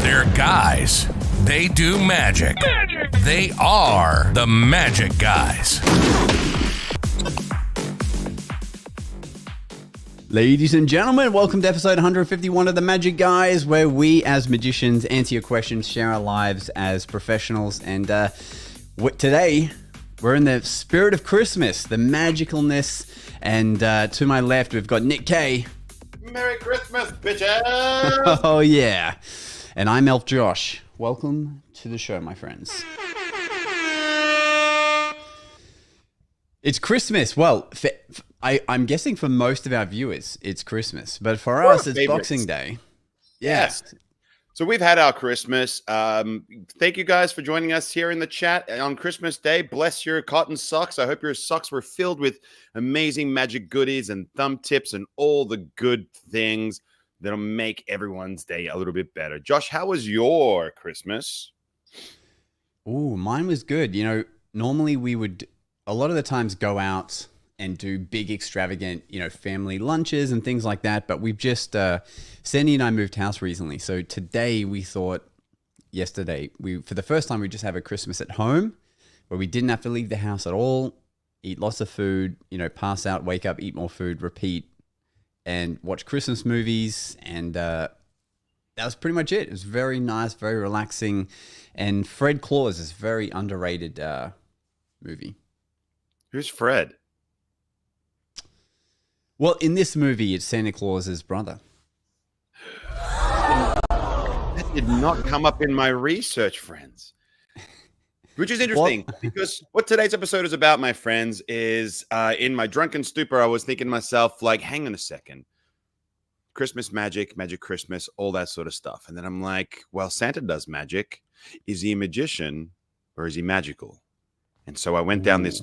They're guys. They do magic. They are the Magic Guys. Ladies and gentlemen, welcome to episode 151 of The Magic Guys, where we as magicians answer your questions, share our lives as professionals. And today, we're in the spirit of Christmas, the magicalness. And to my left, we've got Nick K. Merry Christmas, bitches! Oh, yeah. And I'm Elf Josh. Welcome to the show, my friends. It's Christmas. Well, I'm guessing for most of our viewers, it's Christmas. But for us, it's favorites. Boxing Day. Yes. So we've had our Christmas. Thank you guys for joining us here in the chat on Christmas Day. Bless your cotton socks. I hope your socks were filled with amazing magic goodies and thumb tips and all the good things that'll make everyone's day a little bit better. Josh, how was your Christmas? Ooh, mine was good. You know, normally we would a lot of the times go out and do big extravagant, family lunches and things like that. But we've just, Sandy and I moved house recently. So today we thought, yesterday, for the first time, we just have a Christmas at home where we didn't have to leave the house at all, eat lots of food, pass out, wake up, eat more food, repeat, and watch Christmas movies. And that was pretty much it. It was very nice, very relaxing. And Fred Claus is a very underrated movie. Who's Fred? Well, in this movie, it's Santa Claus's brother. That did not come up in my research, friends. Which is interesting because what today's episode is about, my friends, is in my drunken stupor, I was thinking to myself, like, hang on a second. Christmas magic Christmas, all that sort of stuff. And then I'm like, well, Santa does magic. Is he a magician or is he magical? And so I went down this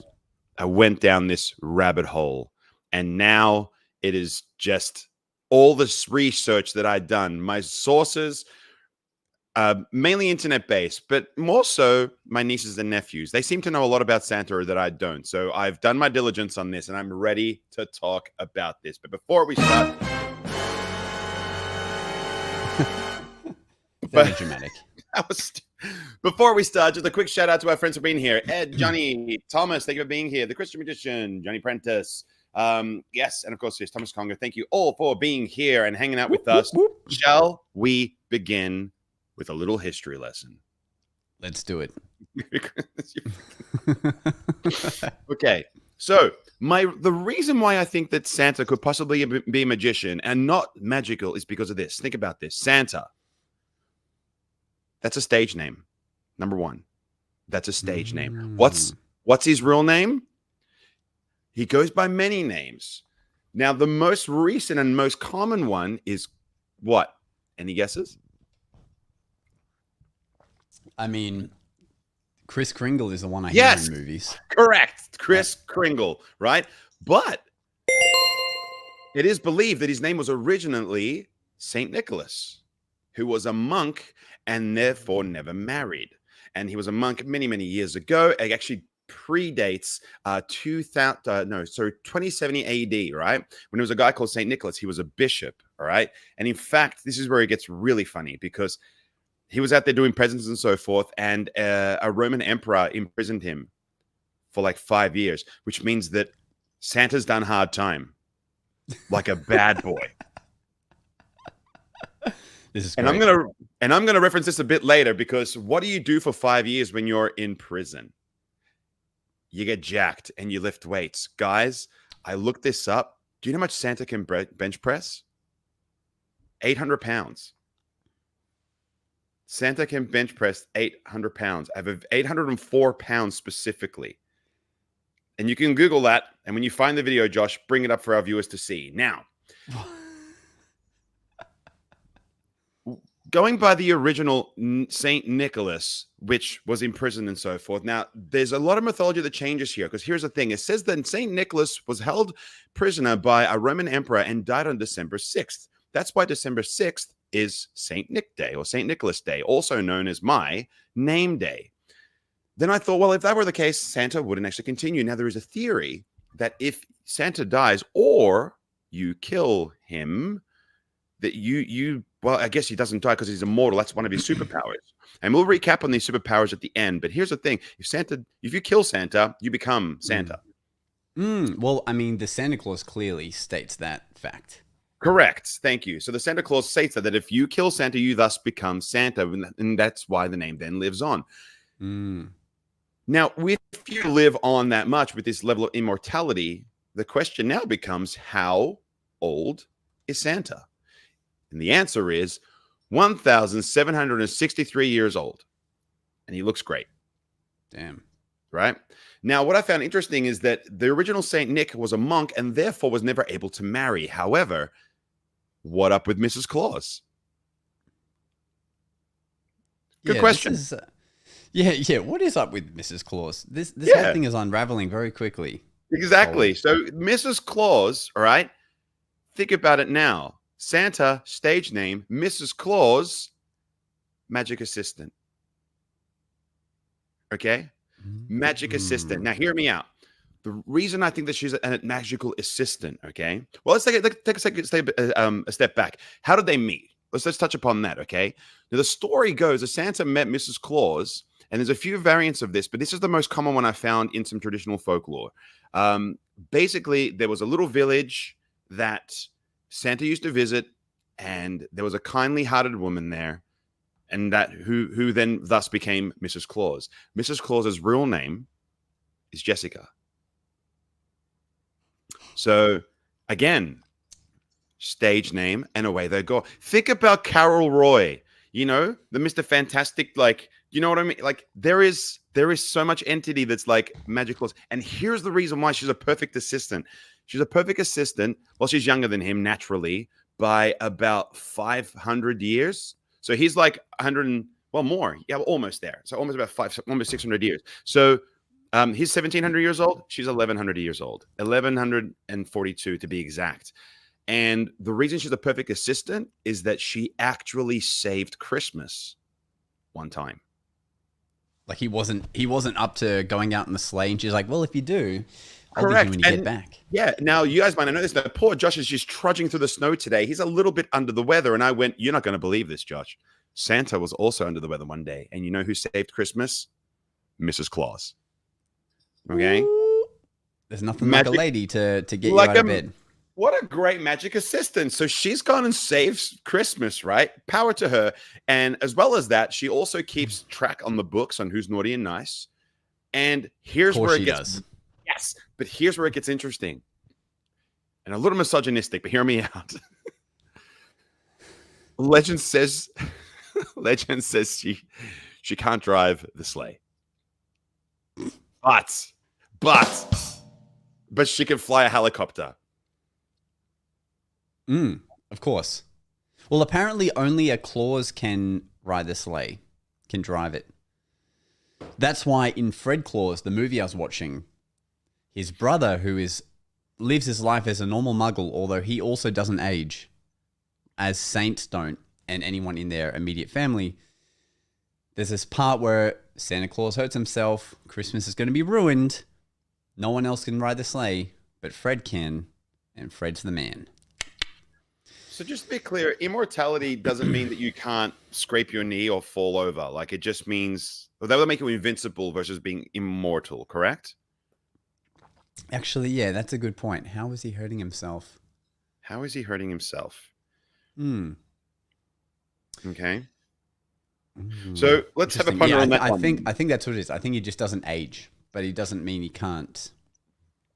rabbit hole. And now it is just all this research that I've done. My sources, mainly internet-based, but more so my nieces and nephews. They seem to know a lot about Santa that I don't. So I've done my diligence on this, and I'm ready to talk about this. But before we start... Very dramatic. Before we start, just a quick shout out to our friends for being here. Ed, Johnny, Thomas, thank you for being here. The Christian Magician, Johnny Prentice. Yes, and of course, there's Thomas Conger. Thank you all for being here and hanging out with us. Shall we begin with a little history lesson? Let's do it. Okay, so the reason why I think that Santa could possibly be a magician and not magical is because of this. Think about this. Santa. That's a stage name. Number one. That's a stage name. What's his real name? He goes by many names. Now, the most recent and most common one is what? Any guesses? I mean, Kris Kringle is the one I hear in movies. Correct. Kris Kringle, right? But it is believed that his name was originally St. Nicholas, who was a monk and therefore never married. And he was a monk many, many years ago. It actually predates 2070 AD, right? When there was a guy called St. Nicholas, he was a bishop, all right? And in fact, this is where it gets really funny because he was out there doing presents and so forth, and a Roman emperor imprisoned him for like 5 years, which means that Santa's done hard time, like a bad boy. This is great. And I'm gonna reference this a bit later because what do you do for 5 years when you're in prison? You get jacked and you lift weights. Guys, I looked this up. Do you know how much Santa can bench press? 800 pounds. Santa can bench press 800 pounds. I have 804 pounds specifically. And you can Google that. And when you find the video, Josh, bring it up for our viewers to see. Now, going by the original St. Nicholas, which was in prison and so forth. Now, there's a lot of mythology that changes here because here's the thing. It says that St. Nicholas was held prisoner by a Roman emperor and died on December 6th. That's why December 6th is St. Nick Day or St. Nicholas Day, also known as my name day. Then I thought, well, if that were the case, Santa wouldn't actually continue. Now, there is a theory that if Santa dies or you kill him, that you well, I guess he doesn't die because he's immortal. That's one of his superpowers. And we'll recap on these superpowers at the end. But here's the thing: if you kill Santa, you become Santa. Well, I mean, the Santa Claus clearly states that fact. Correct. Thank you. So the Santa Claus states that if you kill Santa, you thus become Santa, and that's why the name then lives on. Now, if you live on that much with this level of immortality, the question now becomes, how old is Santa? And the answer is 1,763 years old. And he looks great. Damn. Right? Now, what I found interesting is that the original Saint Nick was a monk and therefore was never able to marry. However, what up with Mrs. Claus? Good question. Yeah. What is up with Mrs. Claus? This whole thing is unraveling very quickly. Exactly. So Mrs. Claus, all right, think about it now. Santa, stage name, Mrs. Claus, magic assistant. Okay? Magic assistant. Now, hear me out. The reason I think that she's a magical assistant, okay? Well, let's take a step back. How did they meet? Let's touch upon that, okay? Now, the story goes that Santa met Mrs. Claus, and there's a few variants of this, but this is the most common one I found in some traditional folklore. Basically, there was a little village that Santa used to visit, and there was a kindly-hearted woman there, and that who then thus became Mrs. Claus. Mrs. Claus's real name is Jessica. So, again, stage name, and away they go. Think about Carol Roy, you know, the Mr. Fantastic, like, you know what I mean? Like, there is so much entity that's like magical. And here's the reason why she's a perfect assistant. She's a perfect assistant. Well, she's younger than him, naturally, by about 500 years. So he's like 100 more. Yeah, almost there. So almost almost 600 years. So he's 1,700 years old. She's 1,100 years old. 1,142 to be exact. And the reason she's a perfect assistant is that she actually saved Christmas one time. Like he wasn't up to going out in the sleigh, and she's like, "Well, if you do, I'll Correct. give you when you get back." Yeah. Now, you guys might not know this. That poor Josh is just trudging through the snow today. He's a little bit under the weather. And I went, "You're not going to believe this, Josh. Santa was also under the weather one day. And you know who saved Christmas? Mrs. Claus." Okay. Ooh. There's nothing like a lady to get you out of bed. What a great magic assistant. So she's gone and saves Christmas, right? Power to her. And as well as that, she also keeps track on the books on who's naughty and nice. And here's where it gets... Yes, but here's where it gets interesting. And a little misogynistic, but hear me out. Legend says she can't drive the sleigh. But she can fly a helicopter. Of course. Well, apparently only a Claus can ride the sleigh, can drive it. That's why in Fred Claus, the movie I was watching, his brother, who lives his life as a normal muggle, although he also doesn't age, as saints don't, and anyone in their immediate family, there's this part where Santa Claus hurts himself, Christmas is going to be ruined, no one else can ride the sleigh, but Fred can, and Fred's the man. So just to be clear, immortality doesn't mean that you can't scrape your knee or fall over. Like, it just means, well, that would make you invincible versus being immortal, correct? Actually, yeah, that's a good point. How is he hurting himself? How is he hurting himself? Okay. So let's have a ponder on that. I think that's what it is. I think he just doesn't age, but he doesn't mean he can't.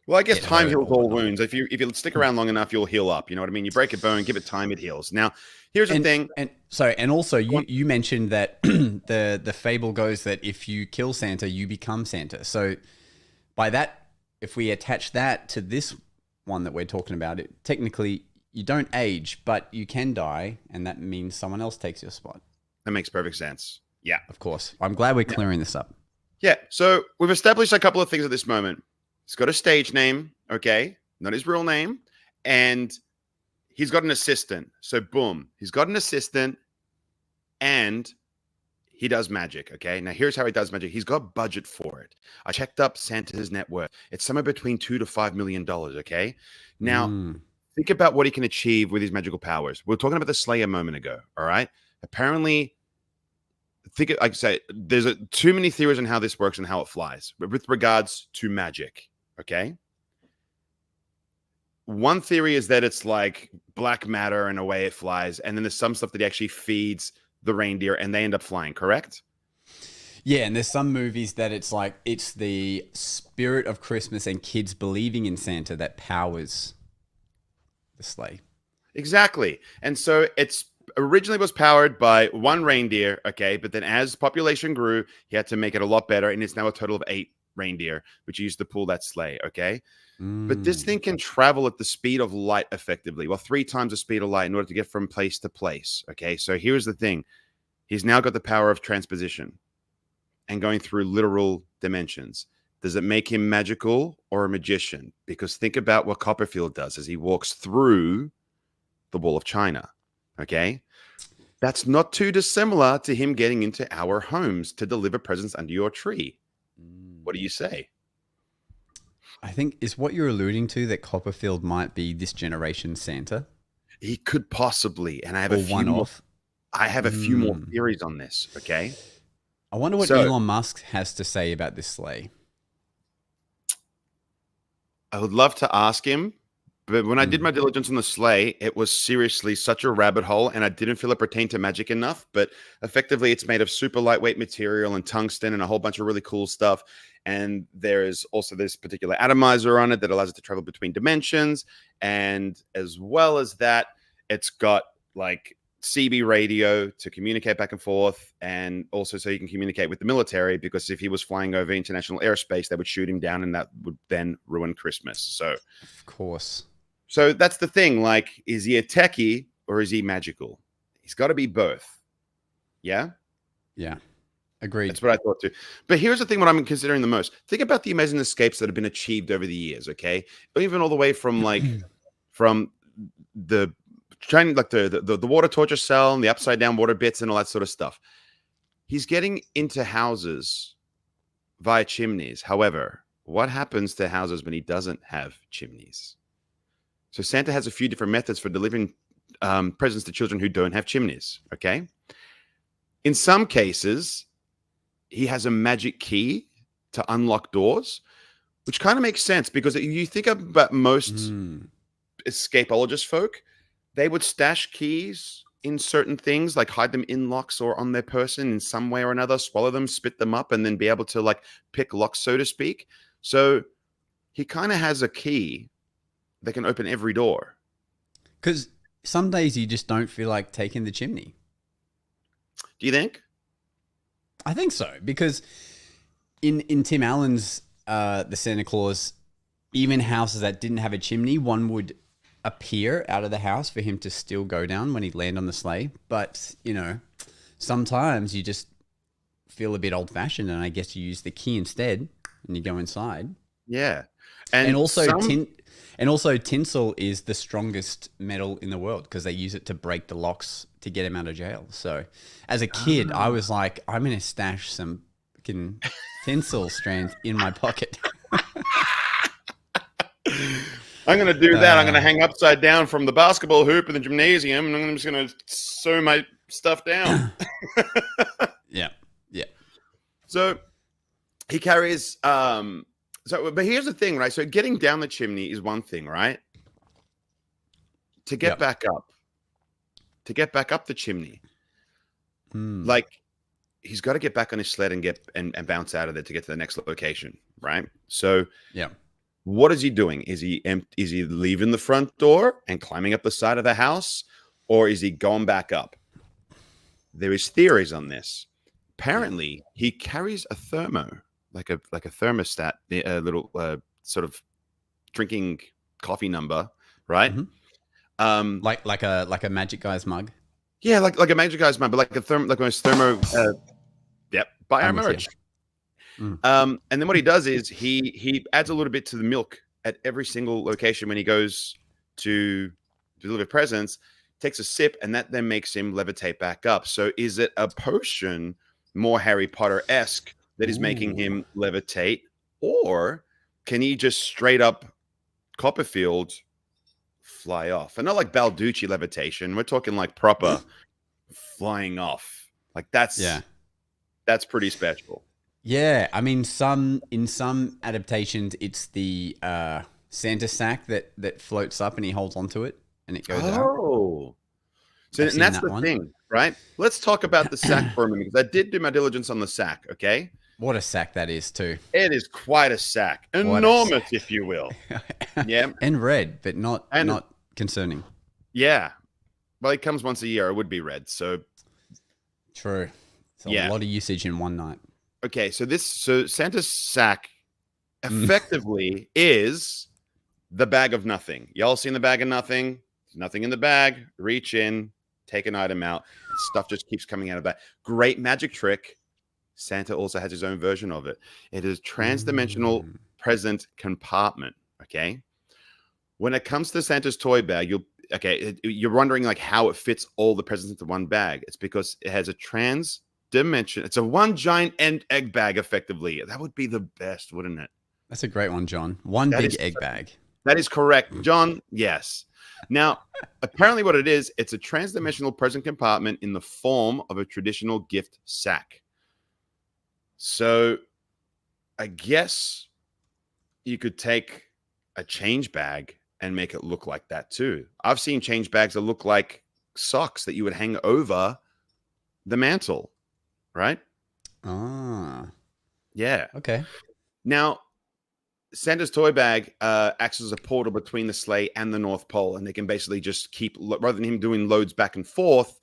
Well, I guess time heals all wounds. If you stick around long enough, you'll heal up. You know what I mean? You break a bone, give it time, it heals. Now, here's the thing. And also you mentioned that the fable goes that if you kill Santa, you become Santa. So by that, if we attach that to this one that we're talking about, technically you don't age, but you can die, and that means someone else takes your spot. That makes perfect sense. Yeah. Of course. I'm glad we're clearing this up. Yeah. So we've established a couple of things at this moment. He's got a stage name, okay? Not his real name. And he's got an assistant. So boom, he's got an assistant and he does magic, okay? Now here's how he does magic. He's got budget for it. I checked up Santa's net worth. It's somewhere between $2 to $5 million, okay? Now, think about what he can achieve with his magical powers. We were talking about the sleigh a moment ago. All right. Apparently, like I say, there's too many theories on how this works and how it flies with regards to magic. Okay. One theory is that it's like black matter and away it flies. And then there's some stuff that he actually feeds the reindeer and they end up flying, correct? Yeah, and there's some movies that it's like it's the spirit of Christmas and kids believing in Santa that powers the sleigh. Exactly. And so it's originally was powered by one reindeer, okay, but then as population grew, he had to make it a lot better, and it's now a total of 8 reindeer, which he used to pull that sleigh, okay? But this thing can travel at the speed of light effectively. Well, 3 times the speed of light in order to get from place to place. Okay, so here's the thing. He's now got the power of transposition and going through literal dimensions. Does it make him magical or a magician? Because think about what Copperfield does as he walks through the Wall of China. Okay, that's not too dissimilar to him getting into our homes to deliver presents under your tree. What do you say? I think is what you're alluding to that Copperfield might be this generation's Santa. He could possibly, and I have Or a few one-off. more. I have a few more theories on this. Okay, I wonder what So- Elon Musk has to say about this sleigh. I would love to ask him, but when I did my diligence on the sleigh, it was seriously such a rabbit hole, and I didn't feel it pertained to magic enough. But effectively, it's made of super lightweight material and tungsten and a whole bunch of really cool stuff. And there is also this particular atomizer on it that allows it to travel between dimensions. And as well as that, it's got like CB radio to communicate back and forth, and also so you can communicate with the military, because if he was flying over international airspace, they would shoot him down, and that would then ruin Christmas. Of course. So that's the thing. Like, is he a techie or is he magical? He's got to be both. Yeah? Yeah. Agreed. That's what I thought too. But here's the thing, what I'm considering the most. Think about the amazing escapes that have been achieved over the years, okay? Even all the way from like, from the trying like the water torture cell and the upside down water bits and all that sort of stuff. He's getting into houses via chimneys. However, what happens to houses when he doesn't have chimneys? So Santa has a few different methods for delivering presents to children who don't have chimneys, okay? In some cases, he has a magic key to unlock doors, which kind of makes sense because you think about most escapologist folk, they would stash keys in certain things, like hide them in locks or on their person in some way or another, swallow them, spit them up, and then be able to like pick locks, so to speak. So he kind of has a key that can open every door. Because some days you just don't feel like taking the chimney. Do you think? I think so, because in Tim Allen's The Santa Claus, even houses that didn't have a chimney, one would appear out of the house for him to still go down when he'd land on the sleigh. But, you know, sometimes you just feel a bit old-fashioned, and I guess you use the key instead, and you go inside. Yeah. And also tinsel is the strongest metal in the world because they use it to break the locks to get him out of jail. So as a kid, I was like, I'm going to stash some fucking tinsel strands in my pocket. I'm going to do that. I'm going to hang upside down from the basketball hoop in the gymnasium, and I'm just going to sew my stuff down. Yeah. Yeah. So he carries... but here's the thing, right? So getting down the chimney is one thing, right? To get back up the chimney, like he's got to get back on his sled and get and bounce out of there to get to the next location, right? So what is he doing? Is he leaving the front door and climbing up the side of the house, or is he going back up? There is theories on this. Apparently, he carries a thermo. Like a thermostat, a little sort of drinking coffee number, right? Like a Magic Guy's mug. Yeah, like a Magic Guy's mug, but like most thermo. Buy our merch. And then what he does is he adds a little bit to the milk at every single location when he goes to deliver presents. Takes a sip, and that then makes him levitate back up. So is it a potion more Harry Potter-esque that is making him levitate, or can he just straight up Copperfield fly off. And not like Balducci levitation. We're talking like proper flying off. Like that's pretty special. Yeah, I mean, in some adaptations, it's the Santa sack that floats up and he holds onto it and it goes out. Oh, so and that's the thing, right? Let's talk about the sack for a minute because I did do my diligence on the sack. Okay, what a sack that is too. It is quite a sack, enormous, if you will. Yeah, and red, but not concerning. Yeah, well, it comes once a year. It would be red, so true. It's a lot of usage in one night. Okay, so Santa's sack effectively is the bag of nothing. Y'all seen the bag of nothing? There's nothing in the bag. Reach in, take an item out. Stuff just keeps coming out of that. Great magic trick. Santa also has his own version of it. It is trans-dimensional present compartment. Okay. When it comes to Santa's toy bag, you're wondering like how it fits all the presents into one bag. It's because it has a trans-dimension. It's a one giant egg bag, effectively. That would be the best, wouldn't it? That's a great one, John. One big egg bag. That is correct, John. Yes. Now, apparently what it is, it's a trans-dimensional present compartment in the form of a traditional gift sack. So I guess you could take a change bag and make it look like that too. I've seen change bags that look like socks that you would hang over the mantle, right? Ah. Yeah. Okay. Now, Santa's toy bag acts as a portal between the sleigh and the North Pole, and they can basically just keep, rather than him doing loads back and forth,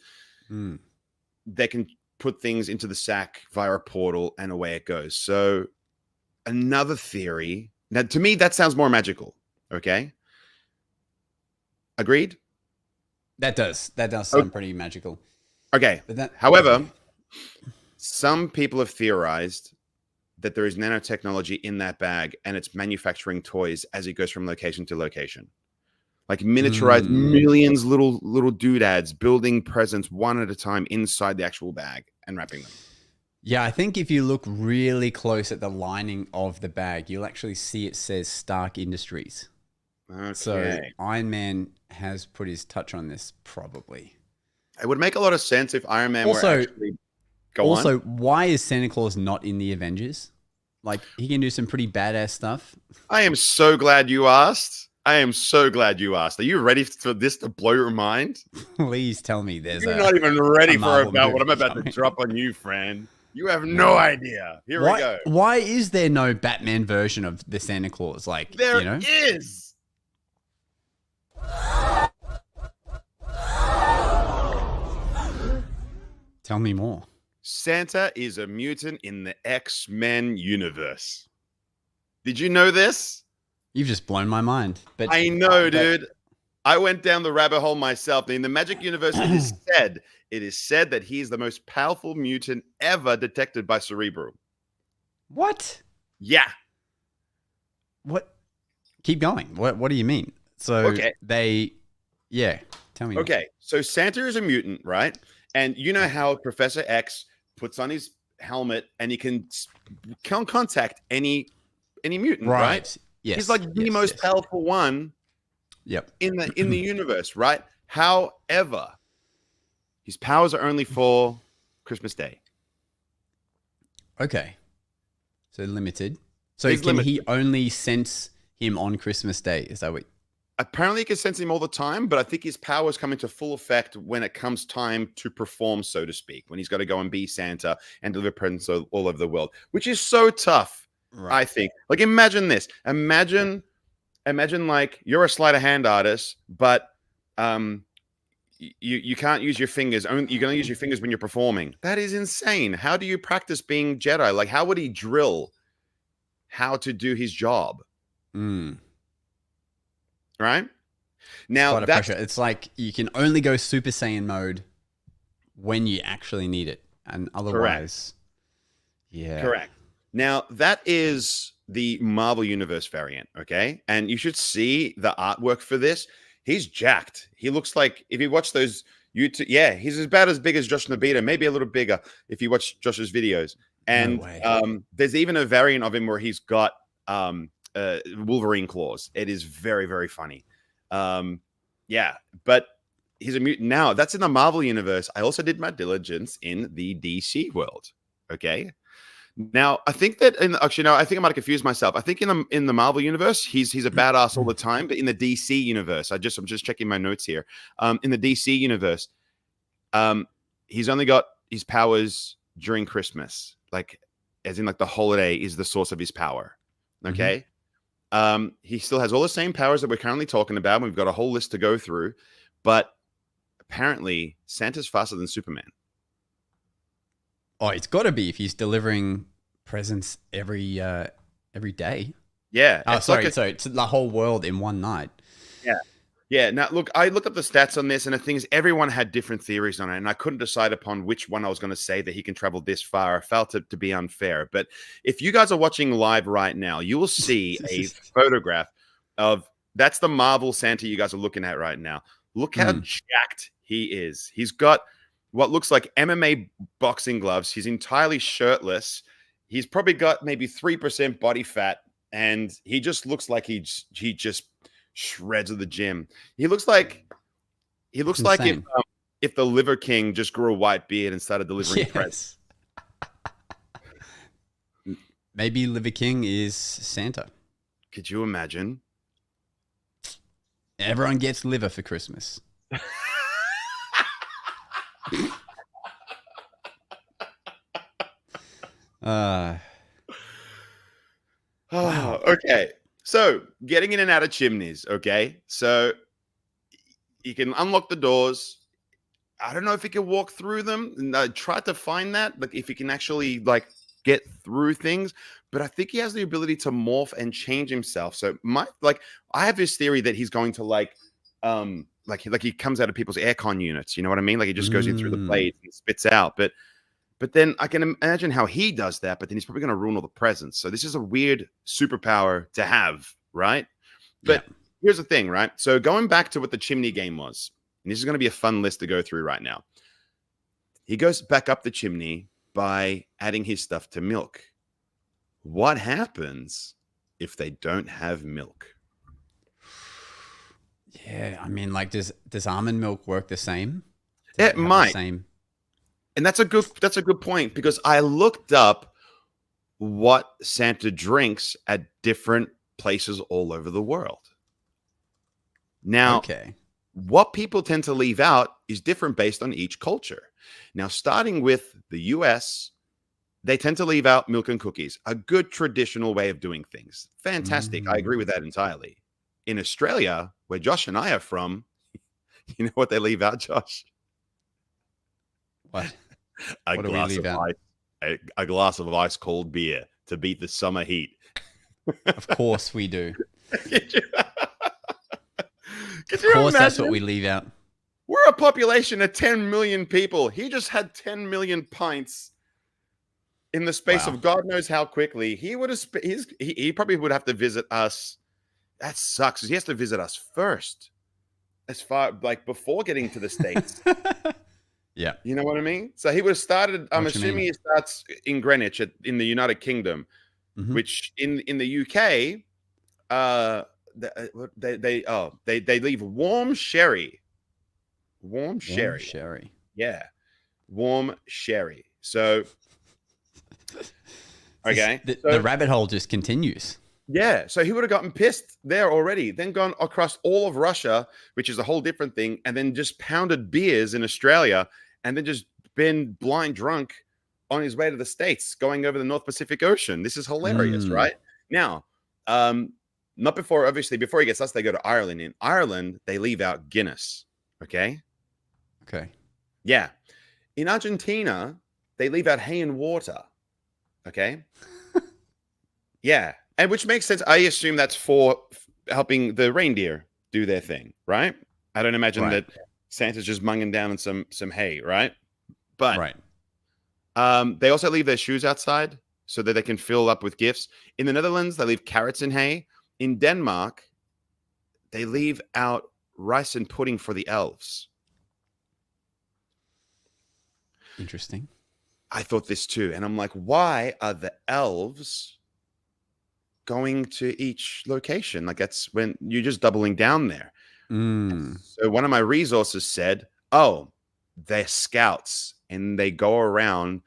they can put things into the sack via a portal, and away it goes. So another theory. Now, to me, that sounds more magical. Okay. Agreed? That does sound pretty magical. Okay. However, some people have theorized that there is nanotechnology in that bag, and it's manufacturing toys as it goes from location to location. Like miniaturized millions little doodads, building presents one at a time inside the actual bag and wrapping them. Yeah, I think if you look really close at the lining of the bag, you'll actually see it says Stark Industries. Okay. So Iron Man has put his touch on this, probably. It would make a lot of sense if Iron Man were actually... Also, why is Santa Claus not in the Avengers? Like, he can do some pretty badass stuff. I am so glad you asked. Are you ready for this to blow your mind? Please tell me You're not even ready for about what I'm about to drop on you, friend. You have no idea. Here we go. Why is there no Batman version of the Santa Claus? Like, there is. Tell me more. Santa is a mutant in the X-Men universe. Did you know this? You've just blown my mind. But I know, dude. I went down the rabbit hole myself. In the Magic Universe, it is said that he is the most powerful mutant ever detected by Cerebro. What? Yeah. What? Keep going. What do you mean? So tell me. Okay, so Santa is a mutant, right? And you know how Professor X puts on his helmet and he can contact any mutant, right? Yes. He's like the most powerful one in the universe, right? However, his powers are only for Christmas Day. Okay. So limited. So he only sense him on Christmas Day? Is that what? Apparently, he can sense him all the time, but I think his powers come into full effect when it comes time to perform, so to speak, when he's got to go and be Santa and deliver presents all over the world, which is so tough, I think. Like, imagine this. Imagine like you're a sleight of hand artist, but you can't use your fingers. You can only use your fingers when you're performing. That is insane. How do you practice being Jedi? Like, how would he drill how to do his job? Right? Now, that's pressure. It's like you can only go Super Saiyan mode when you actually need it. And otherwise, Correct. Now, that is the Marvel Universe variant, okay? And you should see the artwork for this. He's jacked. He looks like, if you watch those YouTube, he's about as big as Josh Nabita, maybe a little bigger if you watch Josh's videos. And there's even a variant of him where he's got Wolverine claws. It is very, very funny. Yeah, but he's a mutant now. That's in the Marvel universe. I also did my diligence in the DC world. Okay. Now, I think that actually, no, I think I might have confused myself. I think in the Marvel universe, he's a badass all the time. But in the DC universe, I'm just checking my notes here. In the DC universe, he's only got his powers during Christmas, like as in like the holiday is the source of his power. Okay. He still has all the same powers that we're currently talking about. We've got a whole list to go through, but apparently Santa's faster than Superman. Oh, it's got to be if he's delivering presents every day. Yeah. Oh, sorry. So it's the whole world in one night. Yeah. Yeah. Now, look, I looked up the stats on this, and the thing is, everyone had different theories on it, and I couldn't decide upon which one I was going to say that he can travel this far. I felt it to be unfair. But if you guys are watching live right now, you will see a photograph of that's the Marvel Santa you guys are looking at right now. Look how jacked he is. He's got what looks like MMA boxing gloves. He's entirely shirtless. He's probably got maybe 3% body fat, and he just looks like he just shreds of the gym. He looks like if the Liver King just grew a white beard and started delivering presents. Maybe Liver King is Santa. Could you imagine? Everyone gets liver for Christmas. Wow. Okay. So getting in and out of chimneys. Okay. So you can unlock the doors. I don't know if you can walk through them. And I tried to find that, like if you can actually like get through things, but I think he has the ability to morph and change himself. So I have this theory that he's going to like he comes out of people's aircon units. You know what I mean? Like he just goes in through the blades and spits out. But then I can imagine how he does that, but then he's probably going to ruin all the presents. So this is a weird superpower to have, right? But here's the thing, right? So going back to what the chimney game was, and this is going to be a fun list to go through right now. He goes back up the chimney by adding his stuff to milk. What happens if they don't have milk? Yeah, I mean, like, does almond milk work the same? It might. And that's a good point, because I looked up what Santa drinks at different places all over the world. Now, what people tend to leave out is different based on each culture. Now, starting with the US, they tend to leave out milk and cookies, a good traditional way of doing things. Fantastic. I agree with that entirely. In Australia, where Josh and I are from, you know what they leave out, Josh? What? A glass of ice cold beer to beat the summer heat. Of course we do. Could you of course, imagine? That's what we leave out. We're a population of 10 million people. He just had 10 million pints in the space of God knows how quickly. He would have. He probably would have to visit us. That sucks. He has to visit us first, as far like before getting to the States. Yeah. You know what I mean? So he would have started, I'm assuming he starts in Greenwich in the United Kingdom, which in the UK, they leave warm sherry. Warm sherry. Yeah. Warm sherry. So, okay. The rabbit hole just continues. Yeah. So he would have gotten pissed there already, then gone across all of Russia, which is a whole different thing, and then just pounded beers in Australia, and then just been blind drunk on his way to the States, going over the North Pacific Ocean. This is hilarious, right? Now, not before, obviously, before he gets us, they go to Ireland. In Ireland, they leave out Guinness. Okay. Yeah. In Argentina, they leave out hay and water. Okay. Yeah. And which makes sense. I assume that's for helping the reindeer do their thing, right? I don't imagine that Santa's just munging down in some hay, right? But they also leave their shoes outside so that they can fill up with gifts. In the Netherlands, they leave carrots and hay. In Denmark, they leave out rice and pudding for the elves. Interesting. I thought this too. And I'm like, why are the elves going to each location? Like, that's when you're just doubling down there. So one of my resources said, oh, they're scouts and they go around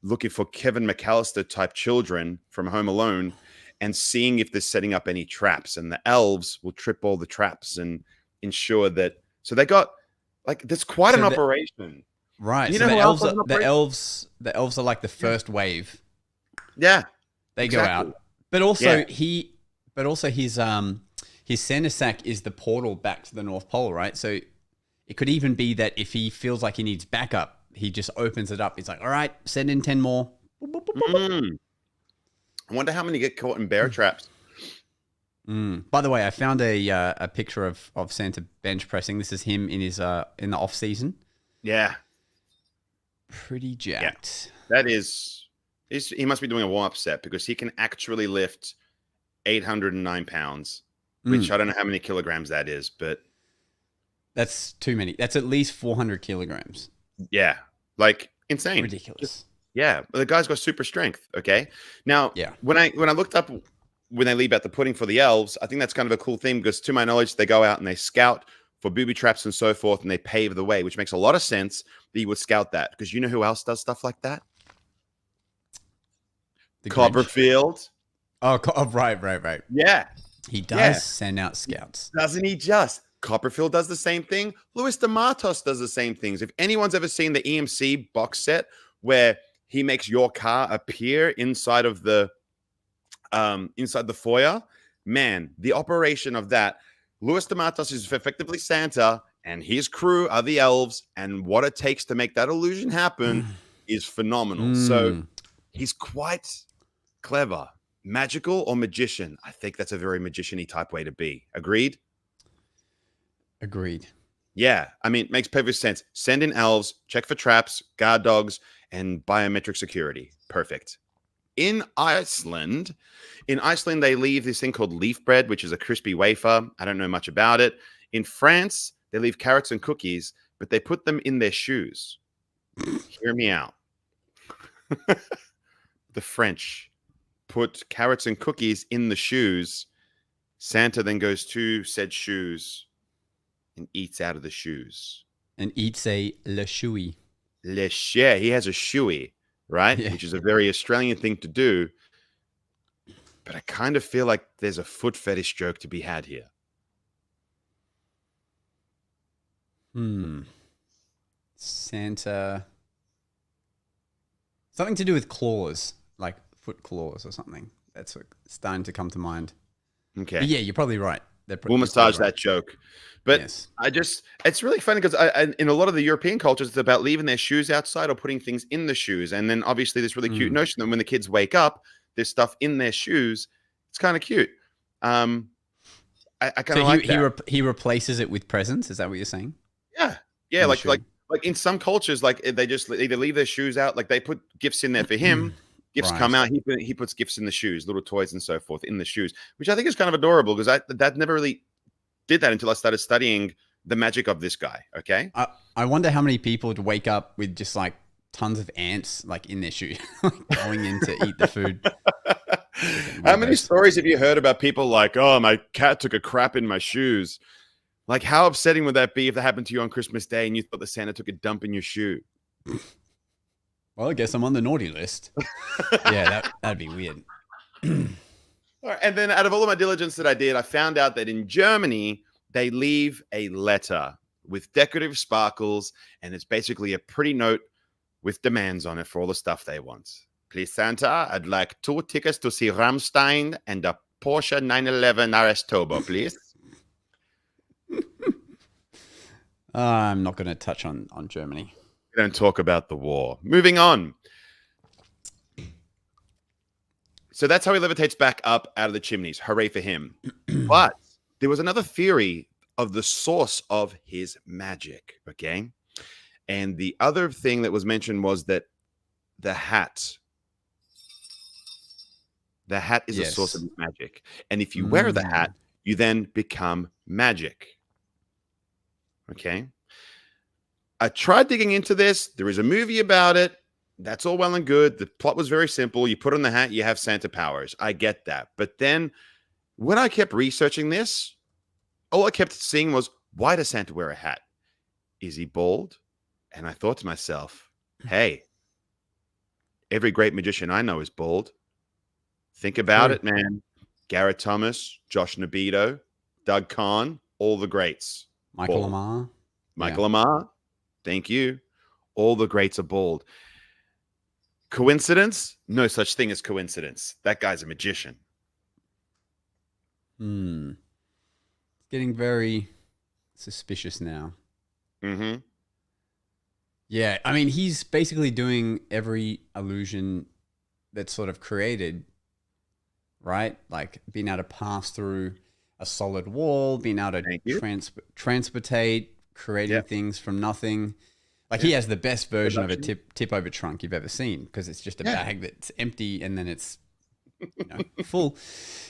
looking for Kevin McAllister type children from Home Alone and seeing if they're setting up any traps. And the elves will trip all the traps and ensure that. So they got like, there's quite an operation. Right. You so know the elves are like the first wave. Yeah. They go out. But also his Santa sack is the portal back to the North Pole, right? So it could even be that if he feels like he needs backup, he just opens it up. He's like, all right, send in 10 more. I wonder how many get caught in bear traps. By the way, I found a picture of Santa bench pressing. This is him in his in the off season. Yeah. Pretty jacked. Yeah. That is, he must be doing a warm-up set because he can actually lift 809 pounds, which I don't know how many kilograms that is, but that's too many. That's at least 400 kilograms. Yeah. Like insane. Ridiculous. Yeah. But the guy's got super strength. Okay. Now, when I looked up when they leave out the pudding for the elves, I think that's kind of a cool thing because to my knowledge, they go out and they scout for booby traps and so forth, and they pave the way, which makes a lot of sense that you would scout that because you know who else does stuff like that? The Copperfield. Oh, right. Yeah. He does send out scouts. Doesn't he just? Copperfield does the same thing. Luis de Matos does the same things. If anyone's ever seen the EMC box set where he makes your car appear inside the foyer, man, the operation of that, Luis de Matos is effectively Santa and his crew are the elves, and what it takes to make that illusion happen is phenomenal. So he's quite clever. Magical or magician? I think that's a very magician-y type way to be. Agreed? Agreed. Yeah. I mean, it makes perfect sense. Send in elves, check for traps, guard dogs, and biometric security. Perfect. In Iceland, they leave this thing called leaf bread, which is a crispy wafer. I don't know much about it. In France, they leave carrots and cookies, but they put them in their shoes. Hear me out. The French put carrots and cookies in the shoes. Santa then goes to said shoes and eats out of the shoes. And eats a le shoey. Le chien. He has a shoey, right? Yeah. Which is a very Australian thing to do. But I kind of feel like there's a foot fetish joke to be had here. Santa. Something to do with claws, like foot claws or something. That's what starting to come to mind. Okay. But yeah, you're probably right. We'll massage that joke. But yes. It's really funny because in a lot of the European cultures, it's about leaving their shoes outside or putting things in the shoes. And then obviously this really cute notion that when the kids wake up, there's stuff in their shoes. It's kind of cute. I kind of like that. He replaces it with presents. Is that what you're saying? Yeah. Yeah. Like in some cultures, like they just either leave their shoes out, like they put gifts in there for him. Gifts come out. He puts gifts in the shoes, little toys and so forth in the shoes, which I think is kind of adorable because that never really did that until I started studying the magic of this guy. Okay. I wonder how many people would wake up with just like tons of ants like in their shoe, going in to eat the food. How many stories have you heard about people like, oh, my cat took a crap in my shoes? Like, how upsetting would that be if that happened to you on Christmas Day and you thought the Santa took a dump in your shoe? Well, I guess I'm on the naughty list. Yeah, that'd be weird. All right, and then out of all of my diligence that I did, I found out that in Germany, they leave a letter with decorative sparkles, and it's basically a pretty note with demands on it for all the stuff they want. Please, Santa, I'd like 2 tickets to see Rammstein and a Porsche 911 RS Turbo, please. I'm not going to touch on Germany. We don't talk about the war. Moving on. So that's how he levitates back up out of the chimneys. Hooray for him. But there was another theory of the source of his magic, okay? And the other thing that was mentioned was that the hat is the source of his magic. And if you wear the hat, you then become magic. Okay. I tried digging into this. There is a movie about it. That's all well and good. The plot was very simple. You put on the hat, you have Santa powers. I get that. But then when I kept researching this, all I kept seeing was, why does Santa wear a hat? Is he bald? And I thought to myself, hey, every great magician I know is bald. Think about it, man. Garrett Thomas, Josh Nabito, Doug Conn, all the greats. Michael Bald. Lamar. Michael Lamar, thank you. All the greats are bald. Coincidence? No such thing as coincidence. That guy's a magician. It's getting very suspicious now. Mm-hmm. Yeah, I mean, he's basically doing every illusion that's sort of created, right? Like being able to pass through a solid wall, being able to transportate, creating things from nothing. Like he has the best version of a tip over trunk you've ever seen, because it's just a bag that's empty and then it's full.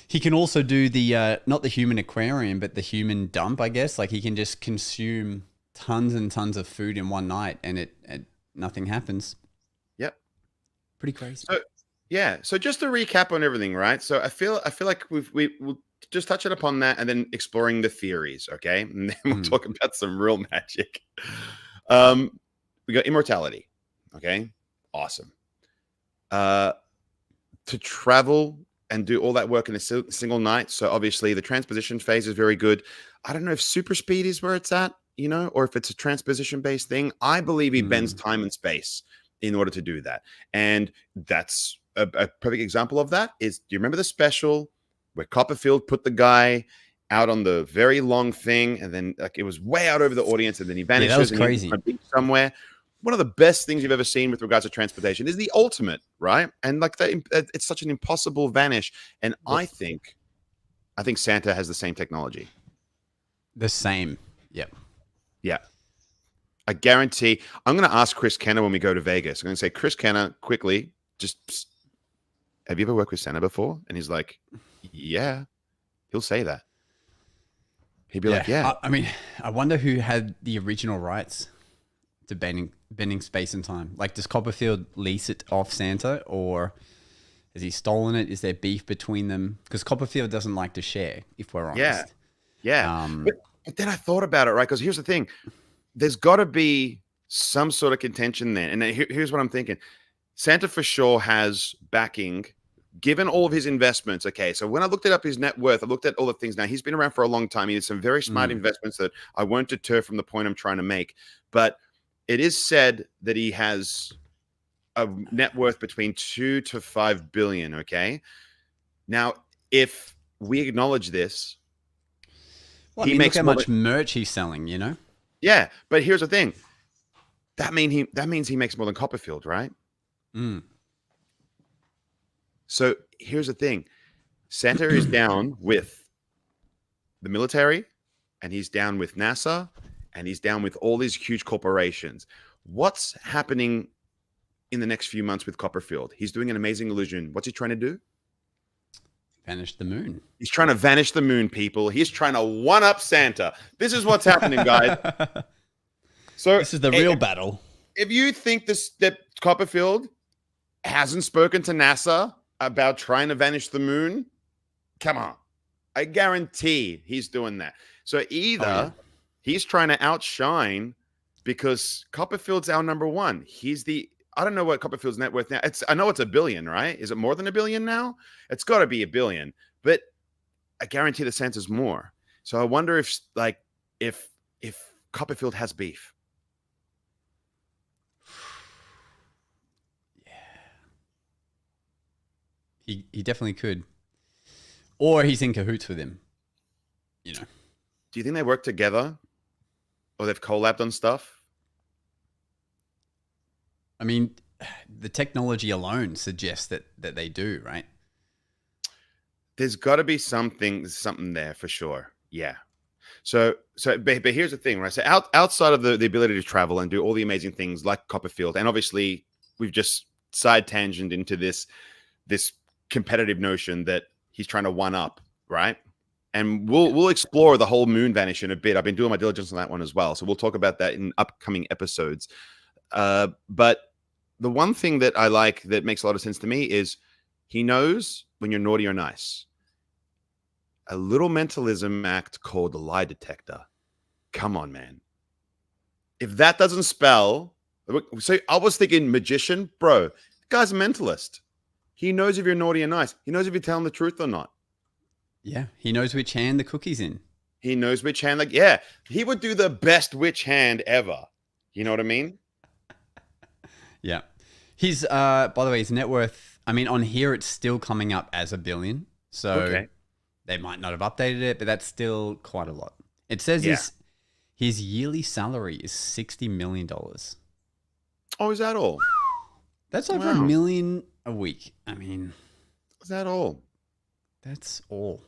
He can also do the not the human aquarium, but the human dump, I guess. Like he can just consume tons and tons of food in one night and nothing happens. Yep. Pretty crazy. So just to recap on everything, right? So I feel like we'll just touch it upon that and then exploring the theories, okay? And then we'll talk about some real magic. We got immortality, okay? Awesome. To travel and do all that work in a single night. So obviously the transposition phase is very good. I don't know if super speed is where it's at, or if it's a transposition based thing. I believe he bends time and space in order to do that. And that's a perfect example of that is, do you remember the special where Copperfield put the guy out on the very long thing and then like it was way out over the audience and then he vanishes? Yeah, that was crazy. Somewhere. One of the best things you've ever seen with regards to transportation is the ultimate, right? And like that, it's such an impossible vanish. And I think Santa has the same technology. The same. Yep. Yeah. I guarantee. I'm going to ask Chris Kenner when we go to Vegas. I'm going to say, Chris Kenner, quickly, just, have you ever worked with Santa before? And he's like, yeah. He'll say that. He'd be like, yeah. I mean, I wonder who had the original rights to bending space and time. Like, does Copperfield lease it off Santa, or has he stolen it? Is there beef between them? Because Copperfield doesn't like to share, if we're honest. Yeah. But then I thought about it, right? Because here's the thing. There's got to be some sort of contention there. And here's what I'm thinking. Santa for sure has backing, given all of his investments. Okay, so when I looked up his net worth, I looked at all the things. Now, he's been around for a long time. He did some very smart investments that I won't deter from the point I'm trying to make. But it is said that he has a net worth between 2 to 5 billion, okay? Now, if we acknowledge this, he makes look how much merch he's selling, Yeah, but here's the thing. That means he makes more than Copperfield, right? So here's the thing. Santa is down with the military, and he's down with NASA, and he's down with all these huge corporations. What's happening in the next few months with Copperfield? He's doing an amazing illusion. What's he trying to do? Vanish the moon. He's trying to vanish the moon, people. He's trying to one-up Santa. This is what's happening, guys. So this is the real battle. If you think that Copperfield hasn't spoken to NASA about trying to vanish the moon, come on. I guarantee he's doing that. So either he's trying to outshine, because Copperfield's our number one. I don't know what Copperfield's net worth now. I know it's $1 billion, right? Is it more than $1 billion now? It's got to be $1 billion, but I guarantee the Santa's more. So I wonder if Copperfield has beef. Yeah, he definitely could, or he's in cahoots with him. Do you think they work together, or they've collabed on stuff? I mean, the technology alone suggests that they do, right? There's got to be something there for sure. Yeah. So, but here's the thing, right? So outside of the ability to travel and do all the amazing things like Copperfield, and obviously we've just side tangent into this competitive notion that he's trying to one up, right? And we'll explore the whole moon vanish in a bit. I've been doing my diligence on that one as well, so we'll talk about that in upcoming episodes. But the one thing that I like that makes a lot of sense to me is he knows when you're naughty or nice. a little mentalism act called the lie detector. Come on, man. If that doesn't spell, so I was thinking magician, bro. The guy's a mentalist. He knows if you're naughty or nice. He knows if you're telling the truth or not. Yeah, he knows which hand the cookie's in. He knows which hand. Like, yeah, he would do the best witch hand ever. You know what I mean? Yeah. His, by the way, his net worth, I mean, on here, it's still coming up as $1 billion. So they might not have updated it, but that's still quite a lot. It says his yearly salary is $60 million. Oh, is that all? That's over $1 million a week. I mean, is that all? That's all.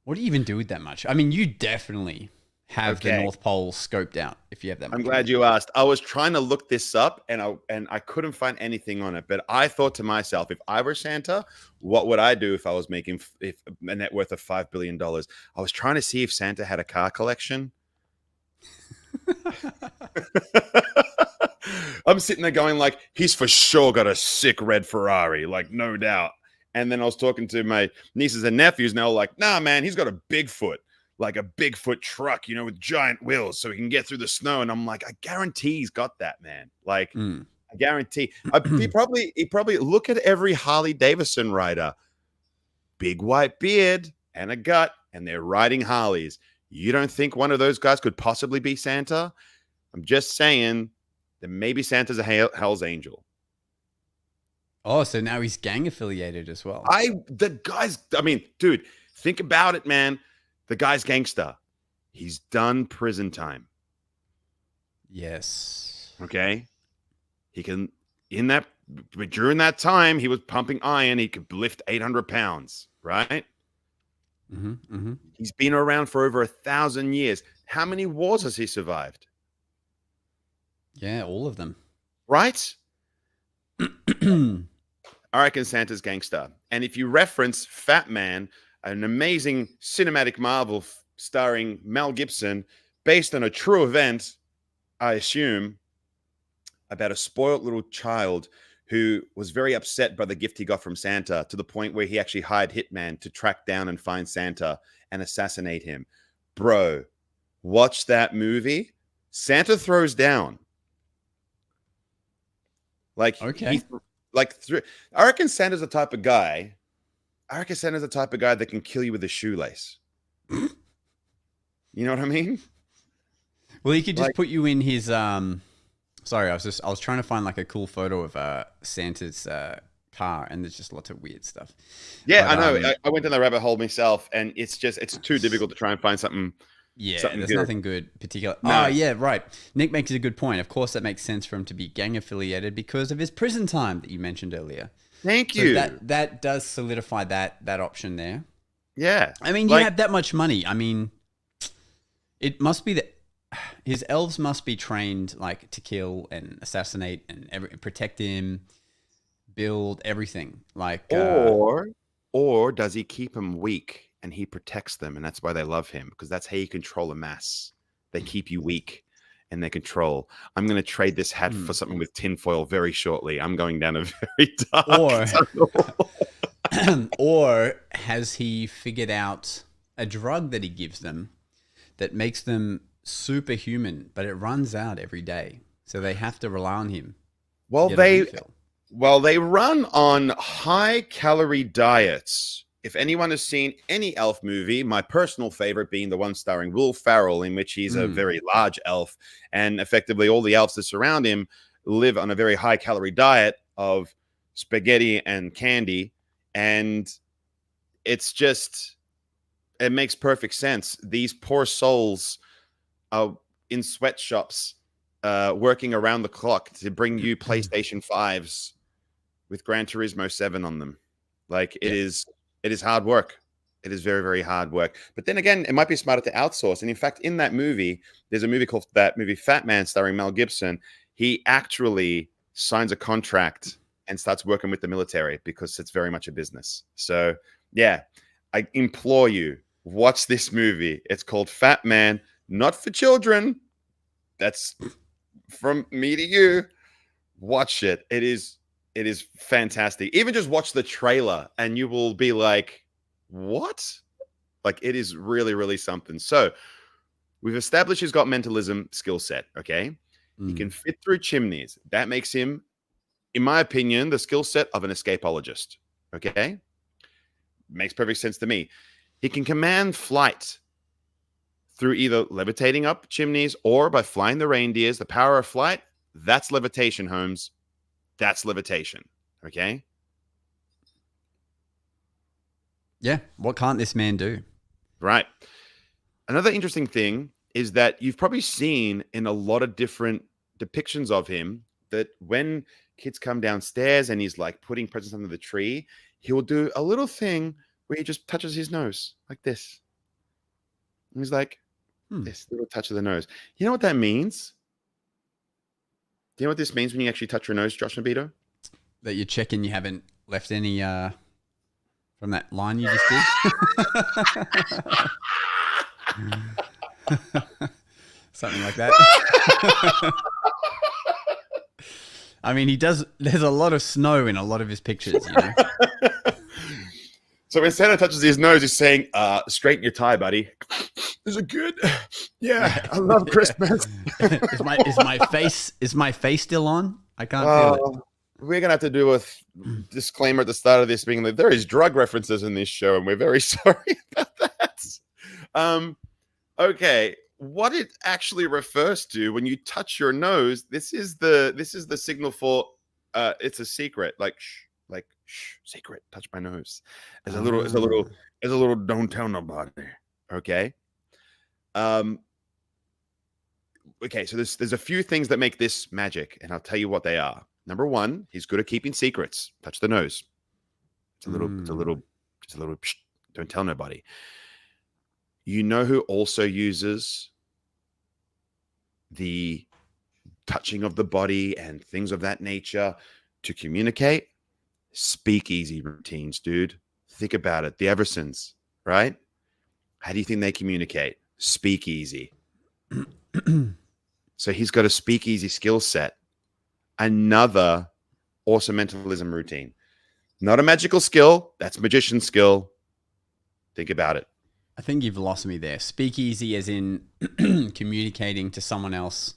What do you even do with that much? I mean, you definitely have the North Pole scoped out if you have that much. I'm glad you asked. I was trying to look this up and I couldn't find anything on it. But I thought to myself, if I were Santa, what would I do if I was making a net worth of $5 billion? I was trying to see if Santa had a car collection. I'm sitting there going like, he's for sure got a sick red Ferrari, like no doubt. And then I was talking to my nieces and nephews, and they're like, nah, man, he's got a Bigfoot, like a Bigfoot truck, you know, with giant wheels so he can get through the snow. And I'm like, I guarantee he's got that, man. Like, I guarantee. He probably look at every Harley Davidson rider, big white beard and a gut, and they're riding Harleys. You don't think one of those guys could possibly be Santa? I'm just saying that maybe Santa's a Hell's Angel. Oh, so now he's gang affiliated as well. Dude, think about it, man. The guy's gangster. He's done prison time. Yes. Okay. He can, during that time, he was pumping iron. He could lift 800 pounds, right? He's been around for over 1,000 years. How many wars has he survived? Yeah, all of them. Right? I reckon Santa's gangster. And if you reference Fat Man, an amazing cinematic marvel starring Mel Gibson, based on a true event, I assume, about a spoiled little child who was very upset by the gift he got from Santa, to the point where he actually hired hitman to track down and find Santa and assassinate him. Bro, watch that movie. Santa throws down. Like, okay. I reckon Santa's the type of guy. That can kill you with a shoelace. You know what I mean? Well, he could just put you in his sorry, I was trying to find like a cool photo of Santa's car, and there's just lots of weird stuff. Yeah, but, I know. I went down the rabbit hole myself, and it's too difficult to try and find something. Yeah, something there's good. nothing good particular. No. Oh, yeah, right. Nick makes a good point. Of course, that makes sense for him to be gang affiliated because of his prison time that you mentioned earlier. Thank you. So that does solidify that option there. Yeah. I mean, you have that much money. I mean, it must be that his elves must be trained like to kill and assassinate and protect him, build everything. Like, or does he keep them weak and he protects them, and that's why they love him, because that's how you control a mass. They keep you weak and they control. I'm going to trade this hat for something with tinfoil very shortly. I'm going down a very dark tunnel. Or has he figured out a drug that he gives them that makes them superhuman, but it runs out every day, so they have to rely on him? Well, they run on high-calorie diets. If anyone has seen any elf movie, my personal favorite being the one starring Will Ferrell, in which he's a very large elf, and effectively all the elves that surround him live on a very high-calorie diet of spaghetti and candy, and it makes perfect sense. These poor souls are in sweatshops working around the clock to bring you PlayStation 5s with Gran Turismo 7 on them. Like, it is hard work. It is very, very hard work. But then again, it might be smarter to outsource. And in fact, in that movie, there's a movie called Fat Man starring Mel Gibson. He actually signs a contract and starts working with the military because it's very much a business. So yeah, I implore you, watch this movie. It's called Fat Man, not for children. That's from me to you. Watch it. It is fantastic. Even just watch the trailer and you will be like, what? Like, it is really, really something. So we've established he's got mentalism skill set. Okay. He can fit through chimneys. That makes him, in my opinion, the skill set of an escapologist. Okay. Makes perfect sense to me. He can command flight through either levitating up chimneys or by flying the reindeers. The power of flight, that's levitation, Holmes. That's levitation. Okay. Yeah. What can't this man do? Right. Another interesting thing is that you've probably seen in a lot of different depictions of him that when kids come downstairs and he's like putting presents under the tree, he will do a little thing where he just touches his nose like this. And he's like, this little touch of the nose. You know what that means? Do you know what this means when you actually touch your nose, Josh Nabito? That you're checking you haven't left any from that line you just did. Something like that. I mean, he does. There's a lot of snow in a lot of his pictures, you know? So when Santa touches his nose, he's saying, straighten your tie, buddy. Is it good? Yeah, I love Christmas. Is my face still on? I can't feel it. We're gonna have to do a disclaimer at the start of this, being like there is drug references in this show, and we're very sorry about that. Okay, what it actually refers to when you touch your nose, this is the signal for it's a secret, like shh, secret, touch my nose. It's a little don't tell nobody. Okay. Okay, so there's a few things that make this magic, and I'll tell you what they are. Number one, he's good at keeping secrets. Touch the nose. It's a little, psh, don't tell nobody. You know who also uses the touching of the body and things of that nature to communicate? Speakeasy routines, dude. Think about it. The Eversons, right? How do you think they communicate? Speakeasy. So he's got a speakeasy skill set. Another awesome mentalism routine. Not a magical skill. That's magician skill. Think about it. I think you've lost me there. Speakeasy as in communicating to someone else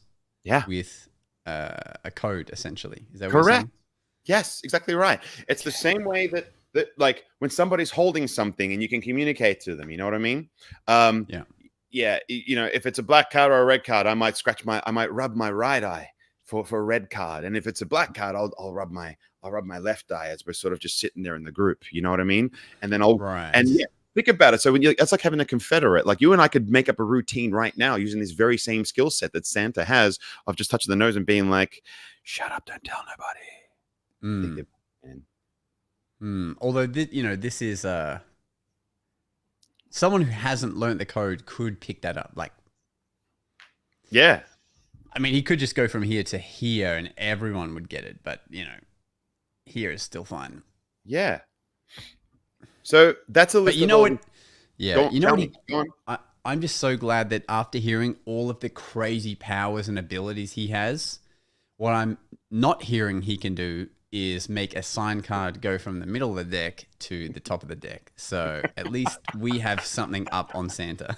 with a code, essentially. Is that what you're saying? Yes, exactly right. It's the same way that like when somebody's holding something and you can communicate to them, you know what I mean? Yeah, you know, if it's a black card or a red card, I might rub my right eye for a red card, and if it's a black card, I'll rub my left eye as we're sort of just sitting there in the group. You know what I mean? And then think about it. So it's like having a confederate. Like you and I could make up a routine right now using this very same skill set that Santa has of just touching the nose and being like, "Shut up, don't tell nobody." Although this is someone who hasn't learned the code could pick that up. Like, yeah, I mean, he could just go from here to here and everyone would get it. But here is still fine. Yeah. So that's a list. But you know what? Yeah, I'm just so glad that after hearing all of the crazy powers and abilities he has, what I'm not hearing he can do is make a sign card go from the middle of the deck to the top of the deck. So at least we have something up on Santa.